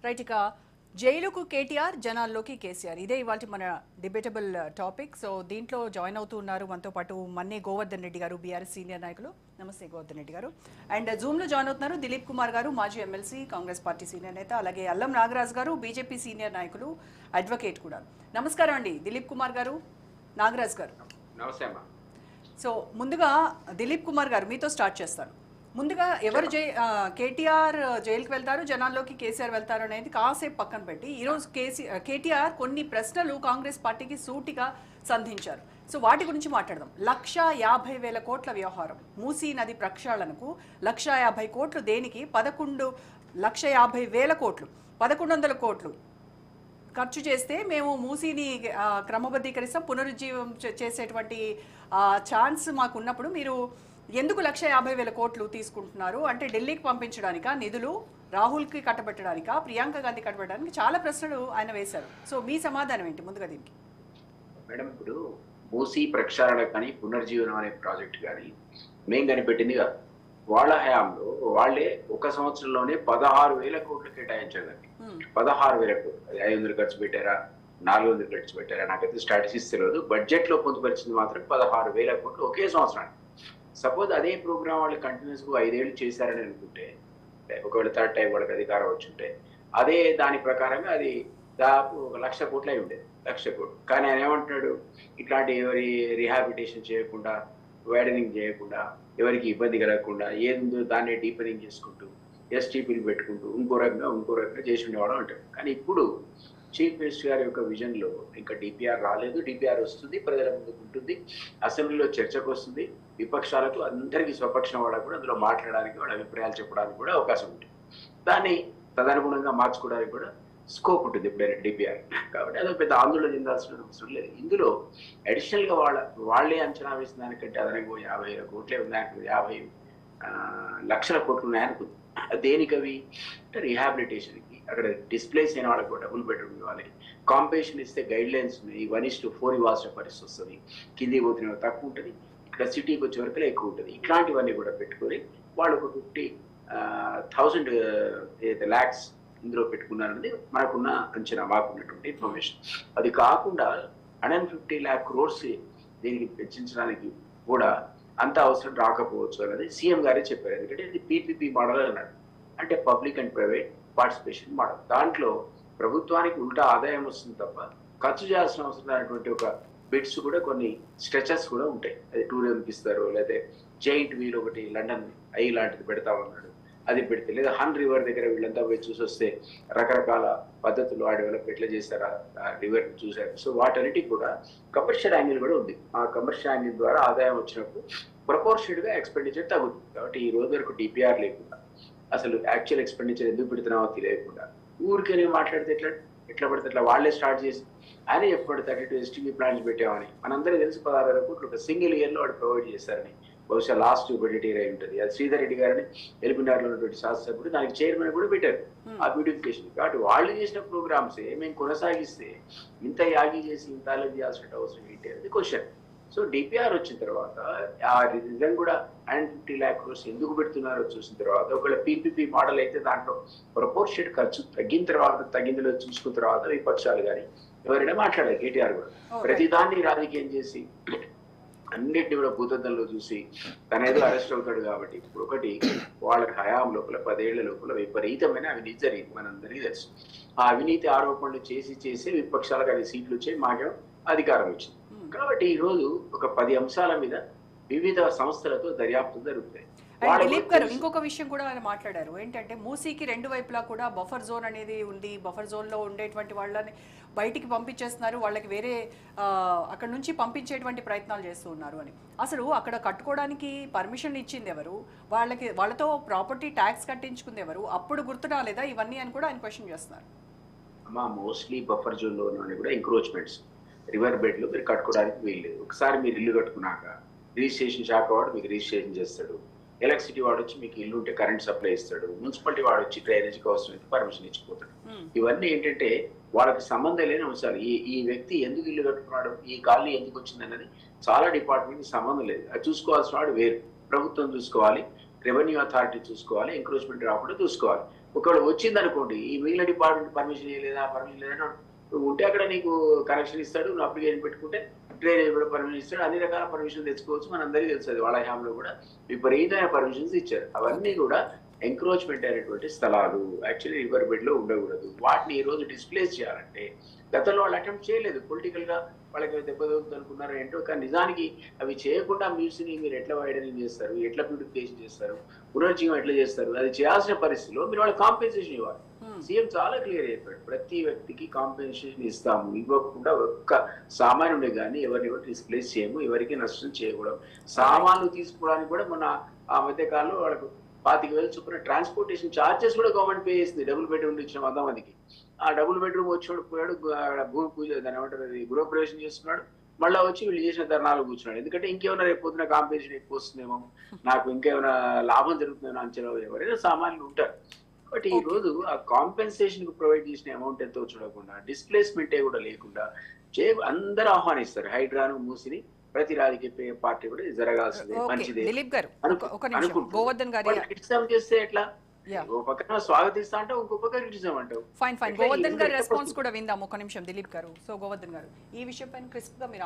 Right ఇక జైలుకు కేటీఆర్ జనాల్లోకి కేసీఆర్ ఇదే ఇవాళ మన డిబేటబుల్ టాపిక్. సో దీంట్లో జాయిన్ అవుతూ ఉన్నారు మనతో పాటు మన్నే గోవర్ధన్ రెడ్డి గారు, బీఆర్ఎస్ సీనియర్ నాయకులు. నమస్తే గోవర్ధన్ రెడ్డి గారు. అండ్ జూమ్లో జాయిన్ అవుతున్నారు దిలీప్ కుమార్ గారు, మాజీ ఎమ్మెల్సీ, కాంగ్రెస్ పార్టీ సీనియర్ నేత. అలాగే అల్లం నాగరాజ్ గారు, బీజేపీ సీనియర్ నాయకులు, అడ్వకేట్ కూడా. నమస్కారం అండి దిలీప్ కుమార్ గారు, నాగరాజ్ గారు. నమస్తే అమ్మా. సో ముందుగా దిలీప్ కుమార్ గారు మీతో స్టార్ట్ చేస్తాను. ముందుగా ఎవరు కేటీఆర్ జైలుకి వెళ్తారు, జనాల్లోకి కేసీఆర్ వెళ్తారు అనేది కాసేపు పక్కన పెట్టి ఈరోజు కేటీఆర్ కొన్ని ప్రశ్నలు కాంగ్రెస్ పార్టీకి సూటిగా సంధించారు. సో వాటి గురించి మాట్లాడదాం. 1,50,000 కోట్ల వ్యవహారం, మూసీ నది ప్రక్షాళనకు 1,50,000 కోట్లు దేనికి? 11,50,000 కోట్లు, 1,100 కోట్లు ఖర్చు చేస్తే మేము మూసీని క్రమబద్ధీకరిస్తాం, పునరుజ్జీవం చేసేటువంటి ఛాన్స్ మాకు ఉన్నప్పుడు మీరు ఎందుకు 1,50,000 కోట్లు తీసుకుంటున్నారు? అంటే ఢిల్లీకి పంపించడానికా నిధులు, రాహుల్కి కట్టబెట్టడానికా, ప్రియాంక గాంధీ కట్టబెట్టడానికి చాలా ప్రశ్నలు ఆయన వేశారు. సో మీ సమాధానం ఏంటి ముందుగా దీనికి? మేడం, ఇప్పుడు మూసీ ప్రక్షాళన కానీ పునర్జీవనం అనే ప్రాజెక్ట్ కానీ మేము కనిపెట్టింది కాదు. వాళ్ళ హయాంలో వాళ్ళే ఒక సంవత్సరంలోనే 16,000 కోట్లు కేటాయించాలండి. 16,000 కోట్లు. అది 500 ఖర్చు పెట్టారా, 400 ఖర్చు పెట్టారా నాకైతే స్టాటిస్టిక్స్ తెలియదు. బడ్జెట్ లో పొందుపరిచింది మాత్రం 16,000 కోట్లు ఒకే సంవత్సరానికి. సపోజ్ అదే ప్రోగ్రామ్ వాళ్ళు కంటిన్యూస్ గా 5 ఏళ్ళు చేశారని అనుకుంటే, ఒకవేళ థర్డ్ టైం వాళ్ళకి అధికారం వచ్చుంటే అదే దాని ప్రకారమే అది దాదాపు 1,00,000 కోట్లు అయి ఉండేది. 1,00,000 కోట్లు. కానీ ఆయన ఏమంటున్నాడు, ఇట్లాంటి ఎవరి రిహాబిలిటేషన్ చేయకుండా, వైడనింగ్ చేయకుండా, ఎవరికి ఇబ్బంది కలగకుండా, ఏదో దాన్ని డీపనింగ్ చేసుకుంటూ, ఎస్టీపీలు పెట్టుకుంటూ ఇంకో రకంగా చేసి ఉండేవాడు అంటాడు. కానీ ఇప్పుడు చీఫ్ మినిస్టర్ గారి యొక్క విజన్ లో ఇంకా డిపిఆర్ రాలేదు. డిపిఆర్ వస్తుంది, ప్రజల ముందుకు ఉంటుంది, అసెంబ్లీలో చర్చకు వస్తుంది, విపక్షాలకు అందరికీ స్వపక్షం వాళ్ళకు కూడా అందులో మాట్లాడడానికి, వాళ్ళ అభిప్రాయాలు చెప్పడానికి కూడా అవకాశం ఉంటుంది. దాన్ని తదనుగుణంగా మార్చుకోవడానికి కూడా స్కోప్ ఉంటుంది ఎప్పుడైనా డిపిఆర్. కాబట్టి అదొక పెద్ద ఆందోళన చెందాల్సిన అవసరం లేదు. ఇందులో అడిషనల్ గా వాళ్ళే అంచనా వేసిన దానికంటే అదనంగా 50,000 కోట్లే ఉన్నాయనుకుంది, 50 లక్షల కోట్లు ఉన్నాయనుకుంది. దేనికవి అంటే రిహాబిలిటేషన్కి, అక్కడ డిస్ప్లేస్ అయిన వాళ్ళకి కూడా డబుల్ బెడ్రూమ్ ఇవ్వాలి, కాంపిటీషన్ ఇస్తే గైడ్ లైన్స్ ఉన్నాయి, 1:4 ఇవ్వాల్సిన పరిస్థితి వస్తుంది, కింది పోతున్న తక్కువ ఉంటుంది, ఇక్కడ సిటీకి వచ్చే వరకు ఎక్కువ ఉంటుంది. ఇట్లాంటివన్నీ కూడా పెట్టుకొని వాళ్ళు ఒక 50,000 lakhs ఇందులో పెట్టుకున్నారనేది మనకున్న అంచనా, మాకున్నటువంటి ఇన్ఫర్మేషన్. అది కాకుండా 150 lakh crores దీనికి పెంచడానికి కూడా అంత అవసరం రాకపోవచ్చు అన్నది సీఎం గారే చెప్పారు. ఎందుకంటే ఇది పీపీపీ మోడల్ అన్నాడు, అంటే public and private participation model. దాంట్లో ప్రభుత్వానికి ఉల్టా ఆదాయం వస్తుంది తప్ప ఖర్చు చేయాల్సిన అవసరం లేనటువంటి ఒక బిడ్స్ కూడా, కొన్ని స్ట్రెచెస్ కూడా ఉంటాయి. అది టూరిజంకి ఇస్తారు, లేదా జైంట్ వీల్ ఒకటి లండన్ ఐ లాంటిది పెడతామన్నాడు, అది పెడితే, లేదా హన్ రివర్ దగ్గర వీళ్ళంతా పోయి చూసి వస్తే రకరకాల పద్ధతులు ఆ డెవలప్ ఎట్లా చేస్తారా రివర్ చూసారు. సో వాటన్నిటికి కూడా కమర్షియల్ యాంగిల్ కూడా ఉంది. ఆ కమర్షియల్ యాంగిల్ ద్వారా ఆదాయం వచ్చినప్పుడు ప్రపోర్షనల్ గా ఎక్స్పెండిచర్ తగ్గుతుంది. కాబట్టి ఈ రోజు వరకు డిపిఆర్ లేకుండా, అసలు యాక్చువల్ ఎక్స్పెండిచర్ ఎందుకు పెడుతున్నామో తెలియకుండా ఊరికే మాట్లాడితే ఎట్లా పడితే అట్లా వాళ్ళే స్టార్ట్ చేసి ఆయన చెప్పాడు 32 ఎస్టీబీ ప్లాంట్స్ పెట్టామని. మనందరికీ తెలిసి 16,000 కోట్లు ఒక సింగిల్ ఇయర్ లో వాడు ప్రొవైడ్ చేస్తారని. బహుశా లాస్ట్ బడ్జెట్ ఇయర్ అయి ఉంటుంది. అది శ్రీధర్ రెడ్డి గారిని ఎల్బీనగర్లో ఉన్నటువంటి శాసనసభ్యుడు దానికి చైర్మన్ కూడా పెట్టారు ఆ బ్యూటిఫికేషన్. కాబట్టి వాళ్ళు చేసిన ప్రోగ్రామ్స్ మేము కొనసాగిస్తే ఇంత యాగి చేసి ఇంత అలర్ట్ చేయాల్సిన అవసరం ఏంటి అనేది క్వశ్చన్. సో డిపిఆర్ వచ్చిన తర్వాత ఆ రిజన్ కూడా 150 lakh crores ఎందుకు పెడుతున్నారో చూసిన తర్వాత, ఒకవేళ పీపీపీ మోడల్ అయితే దాంట్లో ప్రపోర్షనేట్ ఖర్చు తగ్గిందిలో చూసుకున్న తర్వాత విపక్షాలు కానీ ఎవరైనా మాట్లాడారు. కేటీఆర్ కూడా ప్రతిదాన్ని రాజకీయం చేసి అన్నిటిని కూడా భూతద్దంలో చూసి తనేదో అరెస్ట్ అవుతాడు. కాబట్టి ఇప్పుడు ఒకటి వాళ్ళ హయాం లోపల 10 ఏళ్ల లోపల విపరీతమైన అవినీతి జరిగింది, మనందరికీ తెలుసు. ఆ అవినీతి ఆరోపణలు చేసి విపక్షాలకు అది సీట్లు వచ్చి మాకేమో అధికారం వచ్చింది. కాబట్టి ఈ రోజు ఒక 10 అంశాల మీద వివిధ సంస్థలతో దర్యాప్తు జరుగుతాయి. దిలీప్ గారు ఇంకొక విషయం కూడా ఆయన మాట్లాడారు, ఏంటంటే మూసీకి 2 వైపులా కూడా బఫర్ జోన్ అనేది ఉంది, బఫర్ జోన్ లో ఉండేటువంటి వాళ్ళని బయటికి పంపించేస్తున్నారు, వాళ్ళకి వేరే అక్కడ నుంచి పంపించేటువంటి ప్రయత్నాలు చేస్తూ ఉన్నారు అని. అసలు అక్కడ కట్టుకోవడానికి పర్మిషన్ ఇచ్చింది ఎవరు? వాళ్ళతో ప్రాపర్టీ ట్యాక్స్ కట్టించుకుంది ఎవరు? అప్పుడు గుర్తు రాలేదా ఇవన్నీ అని కూడా ఆయన క్వశ్చన్ చేస్తున్నారు. అమ్మా, మోస్ట్లీ బఫర్ జోన్ లో కూడా ఎంక్రోచ్మెంట్స్, రివర్ బెడ్ లో మీరు కట్టుకోవడానికి వీల్లేదు. ఒకసారి మీరు ఇల్లు కట్టుకున్నాక రిజిస్ట్రేషన్ శాఖ వాడు మీకు రిజిస్ట్రేషన్ చేస్తాడు, ఎలక్ట్రిసిటీ వాడు వచ్చి మీకు ఇల్లు ఉంటే కరెంట్ సప్లై ఇస్తాడు, మున్సిపాలిటీ వాడు వచ్చి డ్రైనేజ్కి అవసరం అయితే పర్మిషన్ ఇచ్చిపోతాడు. ఇవన్నీ ఏంటంటే వాళ్ళకి సంబంధం లేని అంశాలు. ఈ వ్యక్తి ఎందుకు ఇల్లు కట్టుకున్నాడు, ఈ కాలనీ ఎందుకు వచ్చింది అన్నది చాలా డిపార్ట్మెంట్కి సంబంధం లేదు. అది చూసుకోవాల్సిన వాడు వేరు, ప్రభుత్వం చూసుకోవాలి, రెవెన్యూ అథారిటీ చూసుకోవాలి, ఎంక్రోచ్మెంట్ రాకుండా చూసుకోవాలి. ఒకవేళ వచ్చింది అనుకోండి, ఈ మిగిలిన డిపార్ట్మెంట్ పర్మిషన్ లేదా ఉంటే అక్కడ నీకు కనెక్షన్ ఇస్తాడు, నువ్వు అప్లికేషన్ పెట్టుకుంటే డ్రైనేజ్ కూడా పర్మిషన్ ఇస్తాడు, అన్ని రకాల పర్మిషన్ తెచ్చుకోవచ్చు. మనందరికీ తెలుస్తుంది వాళ్ళ హయాంలో కూడా విపరీతమైన పర్మిషన్స్ ఇచ్చారు. అవన్నీ కూడా ఎంక్రోచ్మెంట్ అయినటువంటి స్థలాలు, యాక్చువల్లీ రివర్ బెడ్ లో ఉండకూడదు. వాటిని ఈ రోజు డిస్ప్లేస్ చేయాలంటే గతంలో వాళ్ళు అటెంప్ట్ చేయలేదు. పొలిటికల్ గా వాళ్ళకి దెబ్బ తగులుతుంది అనుకున్నారు ఏంటో, కానీ నిజానికి అవి చేయకుండా మ్యూజియం మీరు ఎట్లా వైడనింగ్ చేస్తారు, ఎట్లా బ్యూటిఫికేషన్ చేస్తారు, పునర్జీవం ఎట్లా చేస్తారు, అది చేయాల్సిన పరిస్థితిలో మీరు వాళ్ళకి కాంపెన్సేషన్ ఇవ్వాలి. సీఎం చాలా క్లియర్ అయిపోయాడు, ప్రతి వ్యక్తికి కాంపెన్సేషన్ ఇస్తాము, ఇవ్వకుండా ఒక్క సామాన్యుడే కానీ ఎవరిని కూడా డిస్ప్లేస్ చేయము, ఎవరికి నష్టం చేయకూడదు. సామాన్లు తీసుకోవడానికి కూడా మొన్న ఆ మధ్య కాలంలో వాళ్ళకు 25,000 చొప్పున ట్రాన్స్పోర్టేషన్ ఛార్జెస్ కూడా గవర్నమెంట్ పే చేసింది. డబుల్ బెడ్రూమ్ ఇచ్చిన 100 మందికి. ఆ డబుల్ బెడ్రూమ్ వచ్చాడు, పోయాడు, భూమి పూజ దాని ఏమంటారు, గృహప్రవేశం చేస్తున్నాడు, మళ్ళీ వచ్చి వీళ్ళు చేసిన ధర్నాలు కూర్చున్నాడు. ఎందుకంటే ఇంకేమైనా రేపు పొద్దున కాంపిటీషన్ ఎక్కువ వస్తుందేమో, నాకు ఇంకేమైనా లాభం జరుగుతుందేమో అంచనా ఎవరైనా సామాన్యులు ఉంటారు. బట్ ఈ రోజు ఆ కాంపెన్సేషన్ కు ప్రొవైడ్ చేసిన అమౌంట్ ఎంతో చూడకుండా, డిస్ప్లేస్మెంటే కూడా లేకుండా అందరూ ఆహ్వానిస్తారు హైడ్రాను మూసిని. ప్రతి రాజకీయ పార్టీ కూడా జరగాల్సిందే, మంచిదే. దిలీప్ గారు ఒక నిమిషం, గోవర్ధన్ గారి క్రిటిసిజం చేస్తే ఎట్లా? ఓ పక్కన స్వాగతిస్తా అంటావు, ఇంకో పక్కన క్రిటిసిజం అంటావు. ఫైన్ గోవర్ధన్ గారి రెస్పాన్స్ కూడా విందాం ఒక నిమిషం దిలీప్ గారు. సో గోవర్ధన్ గారు, ఈ విషయం పైన క్రిస్ప్ గా మీరు